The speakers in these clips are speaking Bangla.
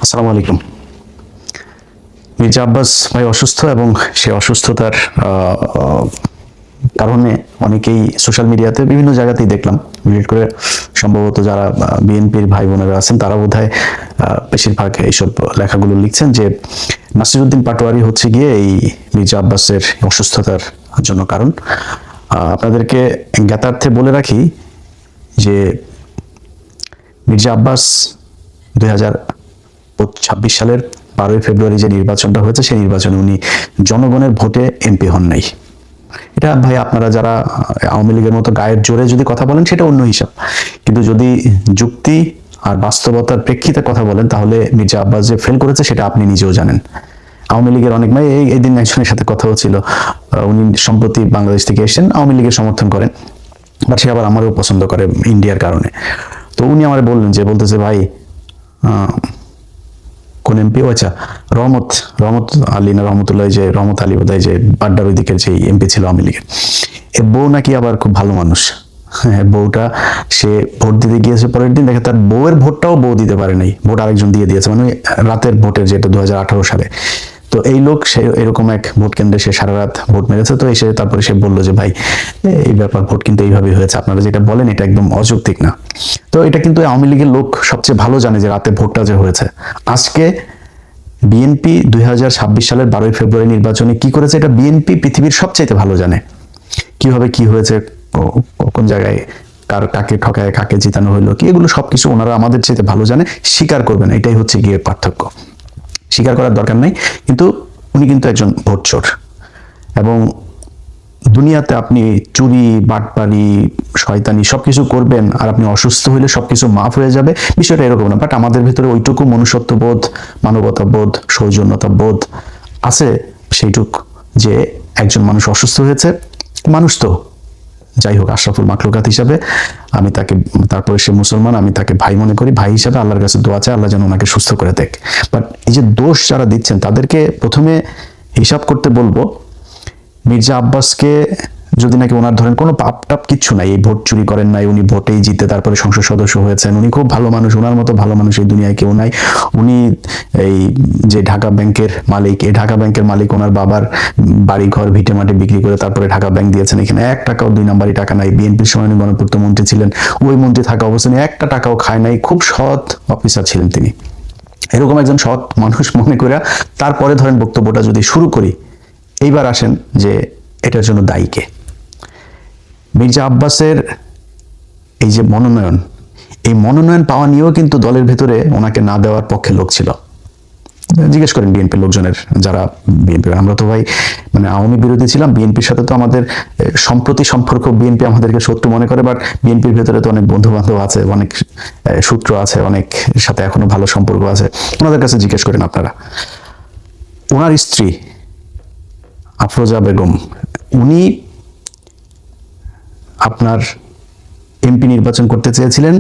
আসসালামু আলাইকুম। মির্জা আব্বাস ভাই অসুস্থ এবং সে অসুস্থতার কারণে অনেকেই সোশ্যাল মিডিয়াতে বিভিন্ন জায়গাতেই দেখলাম, বিশেষ করে সম্ভবত যারা বিএনপির ভাই বোনেরা আছেন তারা বোধহয় বেশিরভাগ এইসব লেখাগুলো লিখছেন যে নাসিরউদ্দিন পাটোয়ারি হচ্ছে গিয়ে এই মির্জা আব্বাসের অসুস্থতার জন্য কারণ। আপনাদেরকে জ্ঞাতার্থে বলে রাখি যে মির্জা আব্বাস 2026 সালের 12ই ফেব্রুয়ারি যে নির্বাচনটা হয়েছে সেই নির্বাচনে উনি জনগণের ভোটে এমপি হন নাই। এটা ভাই আপনারা যারা আওয়ামী লীগের মতো গায়ের জোরে যদি কথা বলেন সেটা অন্য হিসাব, কিন্তু যদি যুক্তি আর বাস্তবতার প্রেক্ষিতে কথা বলেন তাহলে মির্জা আব্বাস যে ফেল করেছে সেটা আপনি নিজেও জানেন। আওয়ামী লীগের অনেক ভাই এই দিন একজনের সাথে কথা হচ্ছিল, উনি সম্প্রতি বাংলাদেশ থেকে এসেছেন, আওয়ামী লীগের সমর্থন করেন, বাট সে আবার আমারও পছন্দ করে ইন্ডিয়ার কারণে। তো উনি আমার বললেন যে বলতেছে ভাই কোন এমপি? আচ্ছা, রহমত রহমত আলী না রহমতুল্লাহ, যে রহমত আলী বোধহয়, যে বাড্ডার ওই দিকের যে এমপি ছিল আওয়ামী লীগের, এ বউ নাকি আবার খুব ভালো মানুষ। হ্যাঁ, বউটা সে ভোট দিতে গিয়েছে, পরের দিন দেখে তার বউয়ের ভোটটাও বউ দিতে পারে নাই, ভোট আরেকজন দিয়ে দিয়েছে, মানে রাতের ভোটের, যেটা 2018 সালে। তো এই লোক সে এরকম এক ভোট কেন্দ্রে সে সারা রাত ভোট মেরেছে। তো এসে তারপরে সে বললো যে ভাই এই ব্যাপার, ভোট কিন্তু এইভাবে হয়েছে, আপনারা যেটা বলেন এটা একদম অযৌক্তিক না। তো এটা কিন্তু আওয়ামী লীগের লোক সবচেয়ে ভালো জানে যে রাতে ভোটটা যে হয়েছে। আজকে বিএনপি 2026 সালের 12ই ফেব্রুয়ারি নির্বাচনে কি করেছে এটা বিএনপি পৃথিবীর সবচাইতে ভালো জানে, কিভাবে কি হয়েছে, কোন জায়গায় কাকে ঠকায় কাকে জিতানো হইলো কি, এগুলো সবকিছু ওনারা আমাদের চাইতে ভালো জানে, স্বীকার করবেন, এটাই হচ্ছে গিয়ে পার্থক্য। স্বীকার করার দরকার নাই, কিন্তু উনি কিন্তু একজন ভোট চোর। এবং দুনিয়াতে আপনি চুরি বাটপারি শয়তানি সবকিছু করবেন আর আপনি অসুস্থ হইলে সবকিছু মাফ হয়ে যাবে, বিষয়টা এরকম না। বাট আমাদের ভিতরে ওইটুকু মনুষ্যত্ববোধ, মানবতাবোধ, সৌজন্যতাবোধ আছে সেইটুক, যে একজন মানুষ অসুস্থ হয়েছে, মানুষ তো যাই হোক আশরাফুল মাখলুকাত হিসাবে আমি তাকে, তারপরে সে মুসলমান, আমি তাকে ভাই মনে করি, ভাই হিসাবে আল্লাহর কাছে দোয়া চাই আল্লাহ যেন ওনাকে সুস্থ করে দেখ। বাট এই যে দোষ যারা দিচ্ছেন তাদেরকে প্রথমে হিসাব করতে বলবো, মির্জা আব্বাসকে যদি নাকি ওনার ধরেন কোনো পাপ টাপ কিচ্ছু নাই, এই ভোট চুরি করেন নাই, উনি ভোটেই জিতে তারপরে সংসদ সদস্য হয়েছেন, উনি খুব ভালো মানুষ, ওনার মতো ভালো মানুষ এই দুনিয়ায় কেউ নাই। উনি এই যে ঢাকা ব্যাংকের মালিক, এই ঢাকা ব্যাংকের মালিক ওনার বাবার বাড়ি ঘর ভিটে মাটি বিক্রি করে তারপরে ঢাকা ব্যাংক দিয়েছেন, এখানে 1 টাকাও 2 নাম্বারই টাকা নাই। বিএনপির সময় উনি গণপূর্ত মন্ত্রী ছিলেন, ওই মন্ত্রী থাকা অবস্থায় 1 টাকাও খায় নাই, খুব সৎ অফিসার ছিলেন তিনি। এরকম একজন সৎ মানুষ মনে করে তারপরে ধরেন বক্তব্যটা যদি শুরু করি, এইবার আসেন যে এটার জন্য দায়ী কে। মির্জা আব্বাসের এই যে মনোনয়ন, এই মনোনয়ন পাওয়া নিয়েও কিন্তু দলের ভেতরে ওনাকে না দেওয়ার পক্ষে লোক ছিল। জিজ্ঞেস করেন বিএনপির লোকজনের, যারা বিএনপি, আমরা তো ভাই মানে আওয়ামী বিরোধী ছিলাম, বিএনপির সাথে তো আমাদের সম্প্রতি সম্পর্ক, বিএনপি আমাদেরকে শত্রু মনে করে, বাট বিএনপির ভেতরে তো অনেক বন্ধু বান্ধব আছে, অনেক সূত্র আছে, অনেক সাথে এখনো ভালো সম্পর্ক আছে, ওনাদের কাছে জিজ্ঞেস করেন আপনারা। ওনার স্ত্রী আফরোজা বেগম, উনি আপনার এমপি নির্বাচন করতে চেয়েছিলেন,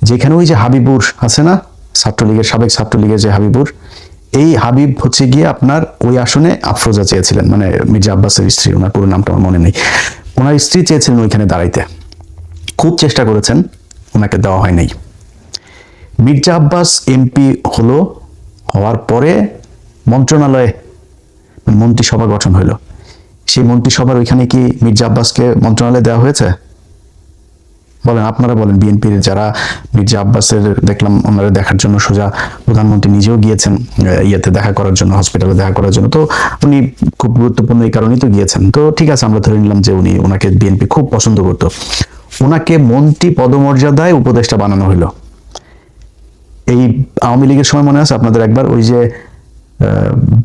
যেখানে ওই যে হাবিবুর আছে না, ছাত্রলীগের সাবেক ছাত্রলীগের যে হাবিবুর, এই হাবিব হচ্ছে গিয়ে আপনার ওই আসনে আফরোজা চেয়েছিলেন, মানে মির্জা আব্বাসের স্ত্রী, ওনার পুরো নামটা আমার মনে নেই, ওনার স্ত্রী চেয়েছিলেন ওইখানে দাঁড়াইতে, খুব চেষ্টা করেছেন, ওনাকে দেওয়া হয় নাই। মির্জা আব্বাস এমপি হলো, হওয়ার পরে মন্ত্রণালয়ে মন্ত্রিসভা গঠন হইল, সেই মন্ত্রিসভার ওইখানে কি মির্জা আব্বাসকে মন্ত্রণালয়ে দেওয়া হয়েছে? বলেন, আপনারা বলেন। বিএনপির যারা মির্জা আব্বাসের দেখলাম ওনারা দেখার জন্য সোজা প্রধানমন্ত্রী নিজেও গিয়েছেন ইয়েতে দেখা করার জন্য, হসপিটালে দেখা করার জন্য, তো উনি খুব গুরুত্বপূর্ণ এই কারণেই তো গিয়েছেন। তো ঠিক আছে, আমরা ধরে নিলাম যে ওনাকে বিএনপি খুব পছন্দ করতো, ওনাকে মন্ত্রী পদমর্যাদায় উপদেষ্টা বানানো হলো। এই আওয়ামী লীগের সময় মনে আছে আপনাদের একবার ওই যে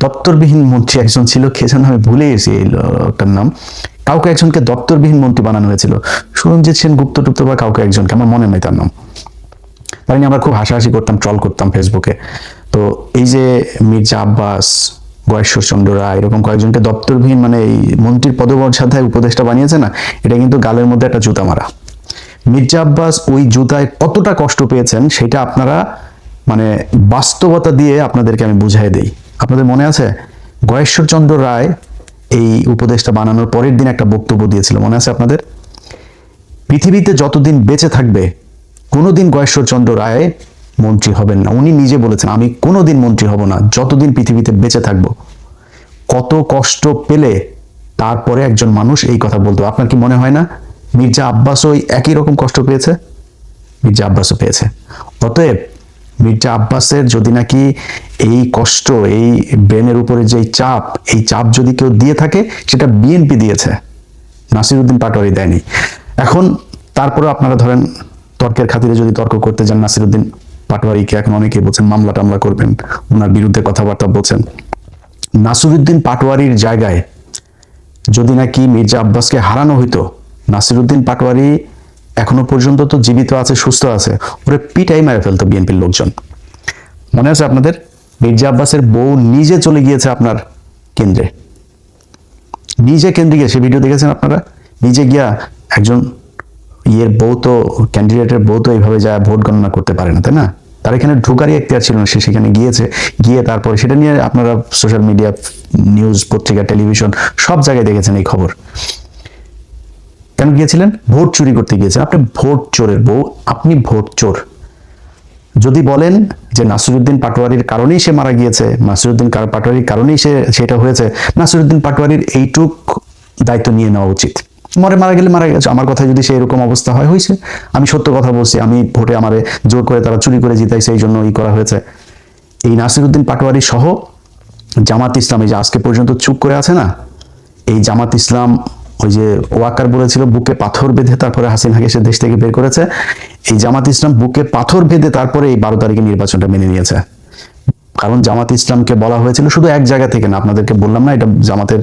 দপ্তরবিহীন মন্ত্রী একজন ছিল, কে যেন আমি ভুলে গেছি এই লোকটার নাম, কাউকে একজনকে দপ্তরবিহীন মন্ত্রী বানানো হয়েছিল, সুরঞ্জিত সেন গুপ্ত টুপ্ত বা কাউকে একজনকে, আমার মনে নাই তার নাম, তাই নিয়ে আমরা খুব হাসাহাসি করতাম, ট্রল করতাম ফেসবুকে। তো এই যে মির্জা আব্বাস, গয়েশ্বরচন্দ্র রায়, এরকম কয়েকজনকে দপ্তরবিহীন মানে এই মন্ত্রীর পদমর্যাদায় উপদেষ্টা বানিয়েছে না, এটা কিন্তু গালের মধ্যে একটা জুতা মারা। মির্জা আব্বাস ওই জুতায় কতটা কষ্ট পেয়েছেন সেটা আপনারা মানে বাস্তবতা দিয়ে আপনাদেরকে আমি বুঝাই দেই। আপনাদের মনে আছে গয়েশ্বরচন্দ্র রায় এই উপদেশটা বানানোর পরের দিন একটা বক্তব্য দিয়েছিল, মনে আছে আপনাদের? পৃথিবীতে যতদিন বেঁচে থাকবে কোনোদিন গয়েশ্বরচন্দ্র রায় মন্ত্রী হবেন না। উনি নিজে বলেছেন আমি কোনোদিন মন্ত্রী হব না যতদিন পৃথিবীতে বেঁচে থাকবো। কত কষ্ট পেলে তারপরে একজন মানুষ এই কথা বলতো। আপনার কি মনে হয় না মির্জা আব্বাস ওই একই রকম কষ্ট পেয়েছে? মির্জা আব্বাসও পেয়েছে। অতএব মির্জা আব্বাসের যদি নাকি এই কষ্ট, এই ব্রেনের উপরে যে চাপ, এই চাপ যদি কেউ দিয়ে থাকে সেটা বিএনপি দিয়েছে, নাসিরউদ্দিন পাটোয়ারি দেয়নি। এখন তারপরে আপনারা ধরেন তর্কের খাতিরে যদি তর্ক করতে যান, নাসিরউদ্দিন পাটোয়ারিকে এখন অনেকেই বলছেন মামলা টামলা করবেন, ওনার বিরুদ্ধে কথাবার্তা বলছেন। নাসিরউদ্দিন পাটোয়ারির জায়গায় যদি নাকি মির্জা আব্বাসকে হারানো হইতো, নাসিরউদ্দিন পাটোয়ারি এখনো পর্যন্ত তো জীবিত আছে, সুস্থ আছে, ওরে পিটাই মেরে ফেলতো বিএনপির লোকজন। মনে আছে আপনাদের? মির্জা আব্বাসের বউ নিজে চলে গিয়েছে আপনার কেন্দ্রে, নিজে কেন্দ্রে গিয়ে, সে ভিডিও দেখেছেন আপনারা? নিজে গিয়া, একজন ইয়ের বউ তো, ক্যান্ডিডেটের বউ তো এইভাবে যায় ভোট গণনা করতে পারে না, তাই না? তার এখানে ঢোকারই এখতিয়ার ছিল না, সে সেখানে গিয়েছে, গিয়ে তারপরে সেটা নিয়ে আপনারা সোশ্যাল মিডিয়া, নিউজ, পত্রিকা, টেলিভিশন সব জায়গায় দেখেছেন এই খবর। কেন গিয়েছিলেন? ভোট চুরি করতে গিয়েছেন। আপনি ভোট চোরের বউ, আপনি ভোট চোর। যদি বলেন যে নাসিরউদ্দিন পাটোয়ারির কারণেই সে মারা গিয়েছে, নাসিরউদ্দিন পাটোয়ারির কারণেই সেটা হয়েছে, নাসিরউদ্দিন পাটোয়ারির এইটুক দায়িত্ব নিয়ে নেওয়া উচিত। মারা গেলে মারা গেছে, আমার কথা যদি সেই রকম অবস্থা হয়, হয়েছে, আমি সত্য কথা বলছি, আমি ভোটে আমারে জোর করে তারা চুরি করে জিতাইছে, এই জন্য করা হয়েছে। এই নাসিরউদ্দিন পাটোয়ারি সহ জামাত ইসলাম, এই যে আজকে পর্যন্ত চুপ করে আছে না, এই জামাত ইসলাম, ওই যে ওয়াকার বলেছিল বুকে পাথর বেঁধে তারপরে হাসিনাকে সে দেশ থেকে বের করেছে, এই জামাত ইসলাম বুকে পাথর বেঁধে তারপরে এই 12 তারিখে নির্বাচনটা মেনে নিয়েছে। কারণ জামাত ইসলামকে বলা হয়েছিল শুধু এক জায়গা থেকে না, আপনাদেরকে বললাম না, এটা জামাতের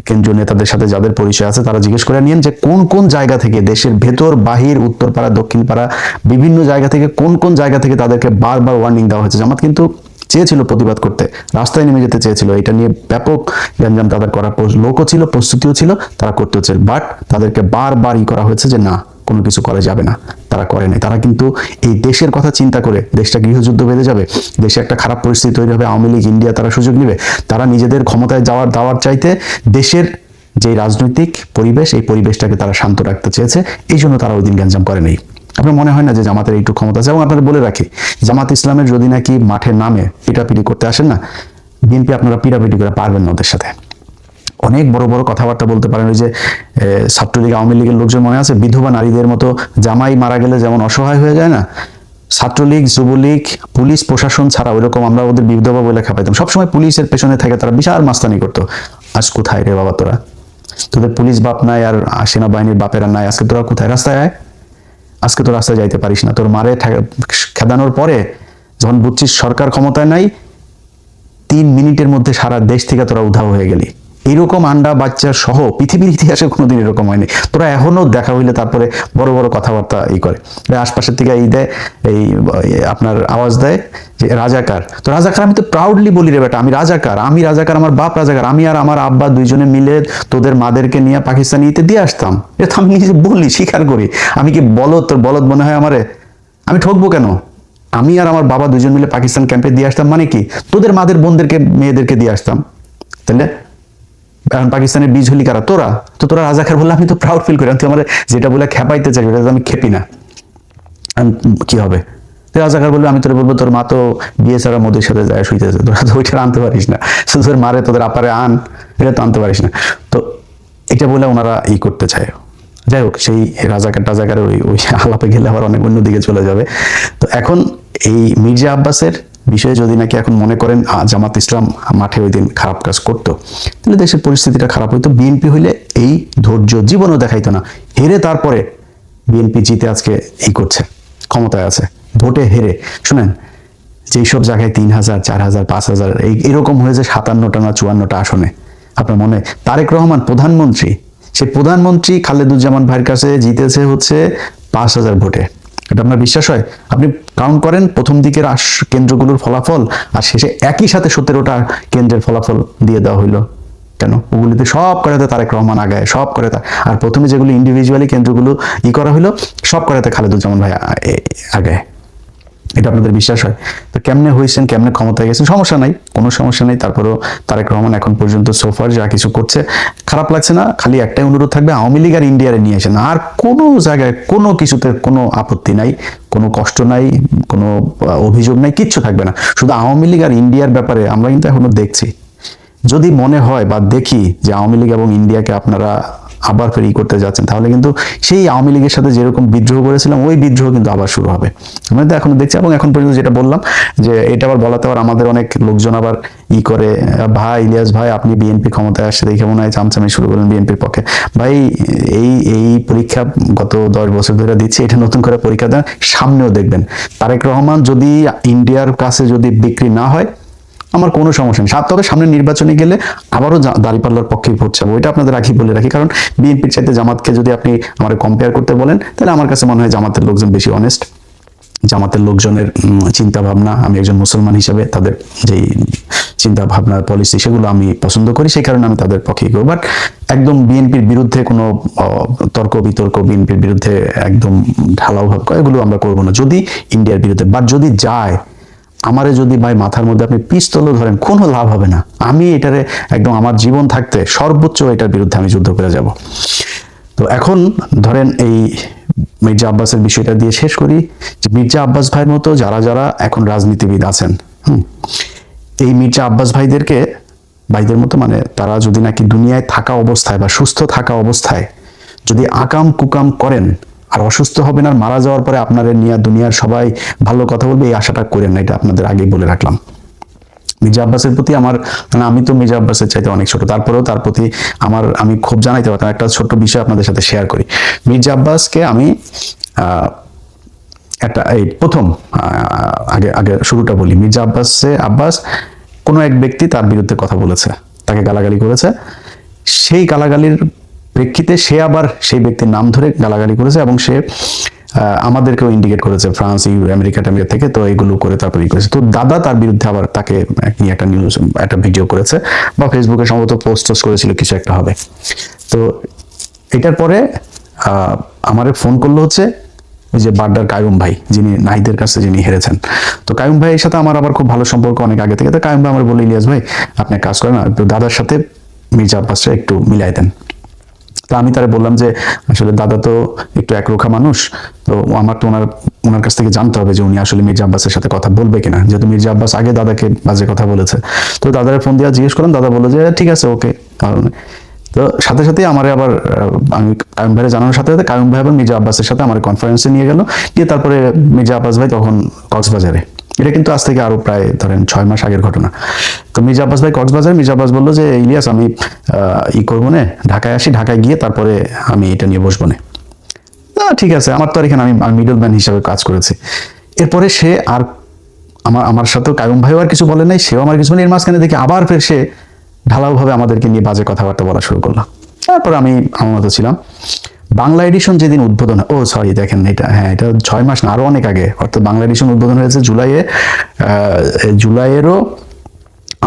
কেন্দ্রীয় নেতাদের সাথে যাদের পরিচয় আছে তারা জিজ্ঞেস করে নিয়েন যে কোন কোন জায়গা থেকে, দেশের ভেতর বাহির, উত্তরপাড়া, দক্ষিণপাড়া, বিভিন্ন জায়গা থেকে, কোন কোন জায়গা থেকে তাদেরকে বারবার ওয়ার্নিং দেওয়া হয়েছে। জামাত কিন্তু চেয়েছিল প্রতিবাদ করতে, রাস্তায় নেমে যেতে চেয়েছিল, এটা নিয়ে ব্যাপক গ্যাঞ্জাম তাদের করার লোকও ছিল, প্রস্তুতিও ছিল, তারা করতে হচ্ছে, বাট তাদেরকে বারবার করা হয়েছে যে না, কোনো কিছু করা যাবে না। তারা করে নাই। তারা কিন্তু এই দেশের কথা চিন্তা করে, দেশটা গৃহযুদ্ধ বেঁধে যাবে, দেশে একটা খারাপ পরিস্থিতি তৈরি হবে, আওয়ামী লীগ, ইন্ডিয়া তারা সুযোগ নেবে, তারা নিজেদের ক্ষমতায় দাওয়ার চাইতে দেশের যে রাজনৈতিক পরিবেশ, এই পরিবেশটাকে তারা শান্ত রাখতে চেয়েছে, এই জন্য তারা ওই দিন গ্যাঞ্জাম করে নেই। আপনার মনে হয় না যে জামাতের এইটুকু ক্ষমতা আছে? এবং আপনারা বলে রাখি, জামাত ইসলামের যদি নাকি মাঠে নামে পিটাপিটি করতে আসেন না, বিএনপি আপনারা পিটাপিটি করে পারবেন না ওদের সাথে। অনেক বড় বড় কথাবার্তা বলতে পারেন। ওই যে ছাত্রলীগ, আওয়ামী লীগের লোকজন মনে আছে, বিধবা নারীদের মতো জামাই মারা গেলে যেমন অসহায় হয়ে যায় না, ছাত্রলীগ, যুবলীগ, পুলিশ প্রশাসন ছাড়া ওইরকম আমরা ওদের বিধবা বলে খেপাইতাম। সবসময় পুলিশের পেছনে থেকে তারা বিশাল মাস্তানি করতো। আজ কোথায় রে বাবা তোরা? তোদের পুলিশ বাপ নাই, আর সেনাবাহিনীর বাপেরা নাই, আজকে তোরা কোথায়? রাস্তায় আয়, আজকে তো রাস্তায় যাইতে পারিস না। তোর মারে খেদানোর পরে যখন বুঝছিস সরকার ক্ষমতায় নাই, 3 মিনিটের মধ্যে সারা দেশ থেকে তোরা উধাও হয়ে গেলি। এরকম আন্ডা বাচ্চা সহ পৃথিবীর ইতিহাসে কোনোদিন এরকম হয়নি। তোরা এখনো দেখা হইলে তারপরে বড় বড় কথাবার্তা করে, আশপাশের থেকে দেয়, এই আপনার আওয়াজ দেয় যে রাজাকার। তো রাজাকার আমি তো প্রাউডলি বলি রে বেটা, আমি রাজাকার, আমার বাপ রাজাকার, আমি আর আমার আব্বা দুইজনে মিলে তোদের মাদেরকে নিয়ে পাকিস্তানি দিয়ে আসতাম। এটা আমি নিজে বলি, স্বীকার করি। আমি কি বলদ? তোর বলদ মনে হয় আমারে? আমি ঠকবো কেন? আমি আর আমার বাবা দুজন মিলে পাকিস্তান ক্যাম্পে দিয়ে আসতাম, মানে কি তোদের মাদের বোনদেরকে, মেয়েদেরকে দিয়ে আসতাম। তাহলে এখন পাকিস্তানের বীজ হলি কারা? তোরা। তো তোরা রাজাকার বললে আমি তো প্রাউড ফিল করি। তুই আমার যেটা বলে খেপাইতে চাই ওটা আমি খেপি না, কি হবে? রাজাকার বলবে, আমি তোর বলবো তোর মা তো বিয়ে ছাড়া মোদের সাথে যায় শুইতেছে, তোরা তো ওইটা আনতে পারিস না, তোদের মারে তোদের আপারে আন, এটা তো আনতে পারিস না। তো এটা বলে ওনারা করতে চায়। যাই হোক, সেই রাজাকারের ওই আলাপে গেলে আবার অনেক অন্যদিকে চলে যাবে। তো এখন এই মির্জা আব্বাসের বিষয়ে যদি নাকি এখন মনে করেন জামাত ইসলাম মাঠে ওই দিন খারাপ কাজ করতো, তাহলে দেশের পরিস্থিতিটা খারাপ হইতো। বিএনপি হইলে এই ধৈর্য জীবনও দেখাইতো না। হেরে তারপরে বিএনপি জিতে আজকে করছে, ক্ষমতায় আছে, ভোটে হেরে। শুনেন, যেই সব জায়গায় 3000, 4000, 5000 এরকম হয়েছে 57টা না 54টা আসনে। আপনার মনে, তারেক রহমান প্রধানমন্ত্রী, সেই প্রধানমন্ত্রী খালেদুজ্জামান ভাইয়ের কাছে জিতেছে হচ্ছে 5000 ভোটে। এটা আপনার বিশ্বাস হয়? আপনি কাউন্ট করেন প্রথম দিকের কেন্দ্রগুলোর ফলাফল আর শেষে একই সাথে 17টা কেন্দ্রের ফলাফল দিয়ে দেওয়া হইলো। কেন? ওগুলিতে সব করাতে তারেক রহমান আগায়, সব করাতে। আর প্রথমে যেগুলো ইন্ডিভিজুয়ালি কেন্দ্রগুলো করা হইলো, সব করাতে খালেদুজ্জামান ভাই আগায়। এটা আপনাদের বিশ্বাস হয়? তো কেমনে হয়েছেন, কেমনে ক্ষমতায় গেছেন, সমস্যা নাই, কোনো সমস্যা নেই। তারপরেও তারেক রহমান এখন পর্যন্ত সোফার যা কিছু করছে খারাপ লাগছে না। খালি একটাই অনুরোধ থাকবে, আওয়ামী লীগ আর ইন্ডিয়ারে নিয়ে আসেন। আর কোনো জায়গায় কোনো কিছুতে কোনো আপত্তি নাই, কোনো কষ্ট নাই, কোনো অভিযোগ নাই, কিচ্ছু থাকবে না। শুধু আওয়ামী লীগ আর ইন্ডিয়ার ব্যাপারে আমরা কিন্তু এখনো দেখছি, যদি মনে হয় বা দেখি যে আওয়ামী লীগ এবং ইন্ডিয়াকে আপনারা আবার ফের করতে যাচ্ছেন, তাহলে কিন্তু সেই আওয়ামী লীগের সাথে যেরকম বিদ্রোহ করেছিলাম ওই বিদ্রোহ কিন্তু আবার শুরু হবে। আমরা তো এখন দেখছি, এবং এখন পর্যন্ত যেটা বললাম যে এটা আবার বলাতে আবার আমাদের অনেক লোকজন আবার করে, ভাই ইলিয়াস ভাই আপনি বিএনপি ক্ষমতায় আসছে দেখে মনে হয় চামচামি শুরু করলেন বিএনপির পক্ষে। ভাই এই পরীক্ষা গত 10 বছর ধরে দিচ্ছি, এটা নতুন করে পরীক্ষা দেন, সামনেও দেখবেন তারেক রহমান যদি ইন্ডিয়ার কাছে যদি বিক্রি না হয় আমার কোনো সমস্যা নেই। তবে সামনে নির্বাচনে গেলে আবারও দাঁড়িপাল্লার পক্ষেই ভোট চাবো, এটা আপনাদের আগে বলে রাখি। কারণ বিএনপির চাইতে জামাতকে যদি আপনি আমার কম্পেয়ার করতে বলেন, তাহলে আমার কাছে মনে হয় জামাতের লোকজন বেশি অনেস্ট। জামাতের লোকজনের চিন্তা ভাবনা, আমি একজন মুসলমান হিসেবে তাদের যেই চিন্তা ভাবনা পলিসি সেগুলো আমি পছন্দ করি, সেই কারণে আমি তাদের পক্ষেই করবো। বাট একদম বিএনপির বিরুদ্ধে কোনো তর্ক বিতর্ক, বিএনপির বিরুদ্ধে একদম ঢালাও ভাব এগুলো আমরা করবো না যদি ইন্ডিয়ার বিরুদ্ধে। বাট যদি যায়, আমারে যদি ভাই মাথার মধ্যে আপনি পিস্তলও ধরেন, কোনো লাভ হবে না। আমি এটারে একদম আমার জীবন থাকতে সর্বোচ্চ এটার বিরুদ্ধে আমি যুদ্ধ করে যাব। তো এখন ধরেন এই মির্জা আব্বাসের বিষয়টা দিয়ে শেষ করি, যে মির্জা আব্বাস ভাইয়ের মতো যারা যারা এখন রাজনীতিবিদ আছেন, এই মির্জা আব্বাস ভাইদের মতো মানে তারা যদি নাকি দুনিয়ায় থাকা অবস্থায় বা সুস্থ থাকা অবস্থায় যদি আকাম কুকাম করেন, আর অসুস্থ হবেন আর মারা যাওয়ার পরে আপনাদের নিয়ে দুনিয়ার সবাই ভালো কথা বলবে, এই আশাটা করেন না। এটা আপনাদের আগেই বলে রাখলাম। মির্জা আব্বাসের প্রতি আমার মানে আমি তো মির্জা আব্বাসের চাইতে অনেক ছোট, তারপরেও তার প্রতি আমি খুব জানাইতে পারতাম। একটা ছোট্ট বিষয় আপনাদের সাথে শেয়ার করি। মির্জা আব্বাসকে আমি একটা এই প্রথম আগে শুরুটা বলি। মির্জা আব্বাস কোনো এক ব্যক্তি তার বিরুদ্ধে কথা বলেছে, তাকে গালাগালি করেছে। সেই গালাগালির প্রেক্ষিতে সে আবার সেই ব্যক্তির নাম ধরে গালাগালি করেছে, এবং সে আমাদেরকেও ইন্ডিকেট করেছে ফ্রান্স, আমেরিকা থেকে। তো এগুলো করে তারপরে করেছে। তো দাদা তার বিরুদ্ধে আবার তাকে নিয়ে একটা নিউজ, একটা ভিডিও করেছে, বা ফেসবুকে সম্ভবত পোস্ট করেছিল, কিছু একটা হবে। তো এটার পরে আমারে ফোন করলো হচ্ছে ওই যে বাড্ডার কায়ুম ভাই, যিনি নাহিদের কাছে যিনি হেরেছেন। তো কায়ুম ভাইয়ের সাথে আমার আবার খুব ভালো সম্পর্ক অনেক আগে থেকে। তো কায়ুম ভাই আমার বলে, ইলিয়াস ভাই আপনি কাজ করেন না, দাদার সাথে মির্জা আব্বাসটা একটু মিলাই দেন। তো আমি তারে বললাম যে আসলে দাদা তো একটু একরোখা মানুষ, তো আমার তো ওনার কাছ থেকে জানতে হবে যে উনি আসলে মির্জা আব্বাসের সাথে কথা বলবে কিনা, যেহেতু মির্জা আব্বাস আগে দাদাকে বাজে কথা বলেছে। তো দাদারে ফোন দিয়ে জিজ্ঞেস করলাম, দাদা বললো যে ঠিক আছে, ওকে। তো সাথে সাথে আমার আবার আমি কায়ুম ভাইয়ের জানানোর সাথে সাথে কায়ুম ভাই এবং মির্জা আব্বাসের সাথে আমার কনফারেন্সে নিয়ে গেল, দিয়ে তারপরে মির্জা আব্বাস ভাই তখন কক্সবাজারে, এটা কিন্তু আজ থেকে আরো প্রায় ধরেন 6 মাস আগের ঘটনা। তো মির্জা আব্বাস ভাই কক্সবাজার, মির্জা আব্বাস বললো যে ইলিয়াস আমি করবো না, ঢাকায় আসি, ঢাকায় গিয়ে তারপরে আমি এটা নিয়ে বসবো না। ঠিক আছে, আমার তো আর এখানে আমি মিডল ম্যান হিসাবে কাজ করেছি। এরপরে সে আর আমার সাথেও কায়ুম ভাইও আর কিছু বলে নাই, সেও আমার কিছু বলে। এর মাঝখানে দেখি আবার ফের সে ঢালাও ভাবে আমাদেরকে নিয়ে বাজে কথাবার্তা বলা শুরু করলো। তারপর আমি আমার মতো ছিলাম। বাংলা এডিশন যেদিন উদ্বোধন, দেখেন এটা, এটা 6 মাস না, আরো অনেক আগে, অর্থাৎ বাংলা এডিশন উদ্বোধন হয়েছে জুলাইয়েরও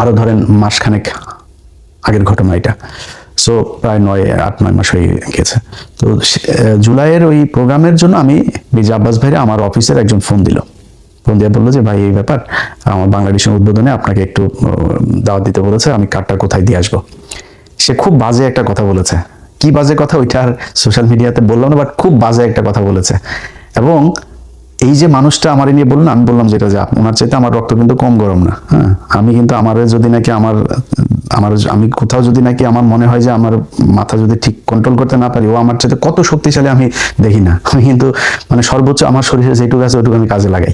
আরো ধরেন মাসখানেক আগের ঘটনা এটা। সো প্রায় 8-9 মাস হয়ে গেছে। তো জুলাইয়ের ওই প্রোগ্রামের জন্য আমি মির্জা আব্বাস ভাইরা আমার অফিসের একজন ফোন দিয়ে বললো যে ভাই এই ব্যাপার, আমার বাংলা এডিশন উদ্বোধনে আপনাকে একটু দাওয়াত দিতে বলেছে, আমি কার্ডটা কোথায় দিয়ে আসবো। সে খুব বাজে একটা কথা বলেছে। কি বাজে কথা ওইটা আর সোশ্যাল মিডিয়াতে বললাম না, বাট খুব বাজে একটা কথা বলেছে। এবং এই যে মানুষটা আমার নিয়ে বললেন, আমি বললাম যেটা যে ওনার চাইতে আমার রক্ত কিন্তু কম গরম না। হ্যাঁ, আমি কিন্তু আমার যদি নাকি আমি কোথাও যদি নাকি আমার মনে হয় যে আমার মাথা যদি ঠিক কন্ট্রোল করতে না পারি, ও আমার চাইতে কত শক্তিশালী আমি দেখি না। আমি কিন্তু মানে সর্বোচ্চ আমার শরীরে যেটুকু আছে ওইটুকু আমি কাজে লাগাই।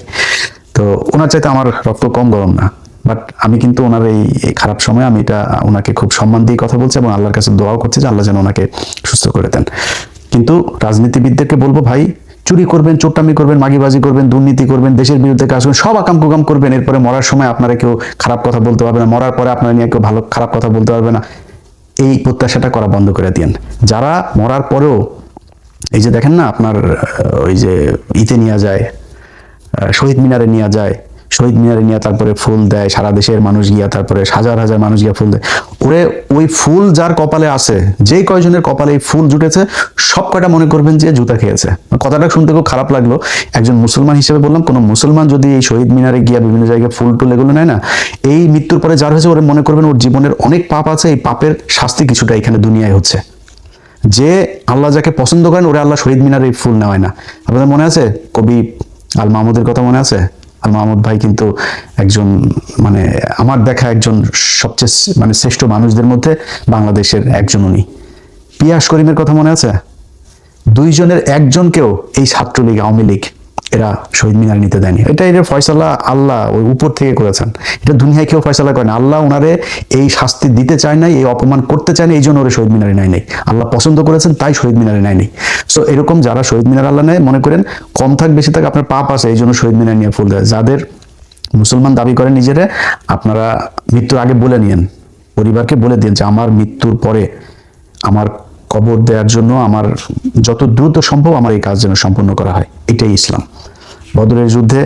তো ওনার চাইতে আমার রক্ত কম গরম না, বাট আমি কিন্তু ওনার এই খারাপ সময় আমি এটা ওনাকে খুব সম্মান দিয়ে কথা বলছি, এবং আল্লাহর কাছে দোয়াও করছি যে আল্লাহ যেন ওনাকে সুস্থ করে দেন। কিন্তু রাজনীতিবিদদেরকে বলবো, ভাই চুরি করবেন, চোট্টামি করবেন, মাগিবাজি করবেন, দুর্নীতি করবেন, দেশের বিরুদ্ধে কাজ করবেন, সব আকাম কুকাম করবেন, এরপরে মরার সময় আপনারা কেউ খারাপ কথা বলতে পারবে না, মরার পরে আপনারা নিয়ে কেউ খারাপ কথা বলতে পারবে না। এই প্রত্যাশাটা করা বন্ধ করে দিন। যারা মরার পরেও এই যে দেখেন না আপনার ওই যে ইতে নিয়ে যায়, শহীদ মিনারে নিয়ে যায়, শহীদ মিনারে নিয়ে তারপরে ফুল দেয়, সারা দেশের মানুষ গিয়া, তারপরে হাজার হাজার মানুষ গিয়া ফুল দেয়। ওরে ওই ফুল যার কপালে আছে, যেই কয়জনের কপালে এই ফুল জুটেছে, সব কয়টা মনে করবেন যে জুতা খেয়েছে। কথাটা শুনতে খুব খারাপ লাগলো, একজন মুসলমান হিসেবে বললাম, কোন মুসলমান যদি এই শহীদ মিনারে গিয়া বিভিন্ন জায়গায় ফুল টুল এগুলো নেয় না, এই মৃত্যুর পরে যার হয়েছে ওরে মনে করবেন ওর জীবনের অনেক পাপ আছে, এই পাপের শাস্তি কিছুটা এখানে দুনিয়ায় হচ্ছে। যে আল্লাহ যাকে পছন্দ করেন ওরে আল্লাহ শহীদ মিনারে ফুল নেওয়ায় না। আপনাদের মনে আছে কবি আল মাহমুদের কথা মনে আছে? আল মাহমুদ ভাই কিন্তু একজন মানে আমার দেখা একজন সবচেয়ে মানে শ্রেষ্ঠ মানুষদের মধ্যে বাংলাদেশের একজন উনি। পিয়াস করিমের কথা মনে আছে? দুইজনের একজনকেও এই ছাত্রলীগ আওয়ামী লীগ এরা শহীদ মিনার নিতে দেয়নি। এর ফয়সালা আল্লাহ ওই উপর থেকে করেছেন, এটা দুনিয়ায় কেউ ফয়সালা করেন। আল্লাহ ওনারে এই শাস্তি দিতে চায় নাই, এই অপমান করতে চায় না, এই জন্য ওরা শহীদ মিনারে নেয় নাই। আল্লাহ পছন্দ করেছেন তাই শহীদ মিনারে নেয় নাই। সো এরকম যারা শহীদ মিনার আল্লাহ নেয়, মনে করেন কম থাক বেশি থাক আপনার পাপ আছে, এই জন্য শহীদ মিনার নিয়ে ফুল দেয়। যাদের মুসলমান দাবি করেন নিজেরা, আপনারা মৃত্যুর আগে বলে নিয়েন, পরিবারকে বলে দিন যে আমার মৃত্যুর পরে আমার কবর দেওয়ার জন্য আমার যত দ্রুত সম্ভব আমার এই কাজ যেন সম্পন্ন করা হয়। এটাই ইসলাম। বদরের যুদ্ধে,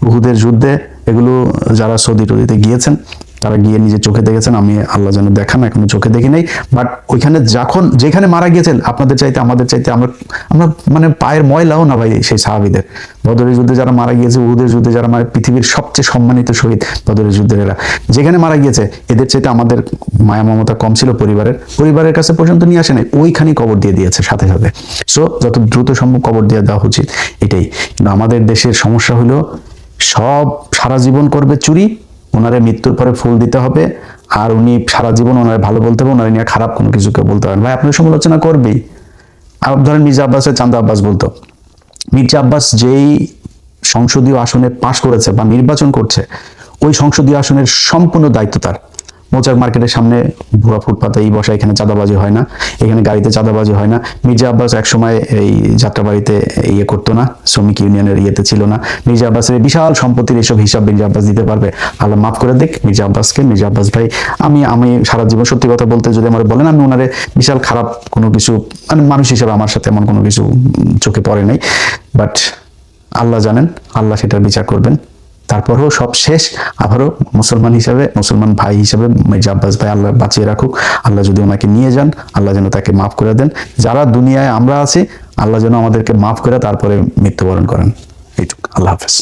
উহুদের যুদ্ধে, এগুলো যারা সৌদি টদিতে গিয়েছেন তারা গিয়ে নিজের চোখে দেখেছেন, আমি আল্লাহ যেন দেখান এখনো চোখে দেখি নাই। বাট ওইখানে যখন যেখানে মারা গিয়েছেন আপনাদের চাইতে আমাদের চাইতে আমরা মানে পায়ের ময়লাও না ভাই সেই সাহাবীদের। বদরের যুদ্ধে যারা মারা গিয়েছে, উহুদের যুদ্ধে যারা মারা, পৃথিবীর সবচেয়ে সম্মানিত শহীদ বদরের যুদ্ধের এরা যেখানে মারা গিয়েছে, এদের চাইতে আমাদের মায়া মমতা কম ছিল পরিবারের কাছে পর্যন্ত নিয়ে আসে নাই, ওইখানেই কবর দিয়ে দিয়েছে সাথে সাথে। সো যত দ্রুত সম্ভব কবর দিয়ে দেওয়া উচিত, এটাই। কিন্তু আমাদের দেশের সমস্যা হলো সব সারা জীবন করবে চুরি, ওনারে মৃত্যুর পরে ফুল দিতে হবে, আর উনি সারা জীবন ওনারে ভালো বলতে হবে, ওনারে নিয়ে খারাপ কোনো কিছু কেউ বলতে পারেন। ভাই আপনার সমালোচনা করবেই। ধরেন মির্জা আব্বাসের চান্দা আব্বাস বলতো, মির্জা আব্বাস যেই সংসদীয় আসনে পাশ করেছে বা নির্বাচন করছে, ওই সংসদীয় আসনের সম্পূর্ণ দায়িত্ব তার। মৌচাক মার্কেটের সামনে ভুয়া ফুটপাতে এই বসা, এখানে চাঁদাবাজি হয় না, এখানে গাড়িতে চাঁদাবাজি হয় না। মির্জা আব্বাস একসময় এই যাত্রাবাড়িতে ইয়ে করতো না, শ্রমিক ইউনিয়নের ইয়েতে ছিল না। মির্জা আব্বাসের বিশাল সম্পত্তির এসব হিসাব মির্জা আব্বাস দিতে পারবে। আল্লাহ মাফ করে দেখ মির্জা আব্বাসকে। মির্জা আব্বাস ভাই, আমি সারা জীবন সত্যি কথা বলতে যদি আমার বলেন, আমি ওনারে বিশাল খারাপ কোনো কিছু মানে মানুষ হিসেবে আমার সাথে এমন কোনো কিছু চোখে পড়ে নাই। বাট আল্লাহ জানেন, আল্লাহ সেটার বিচার করবেন। তারপরেও সব শেষ আবারও মুসলমান হিসাবে, মুসলমান ভাই হিসাবে মির্জা আব্বাস ভাই আল্লাহ বাঁচিয়ে রাখুক। আল্লাহ যদি ওনাকে নিয়ে যান, আল্লাহ যেন তাকে মাফ করে দেন। যারা দুনিয়ায় আমরা আছি, আল্লাহ যেন আমাদেরকে মাফ করে তারপরে মৃত্যুবরণ করেন। এইটুকু। আল্লাহ হাফেজ।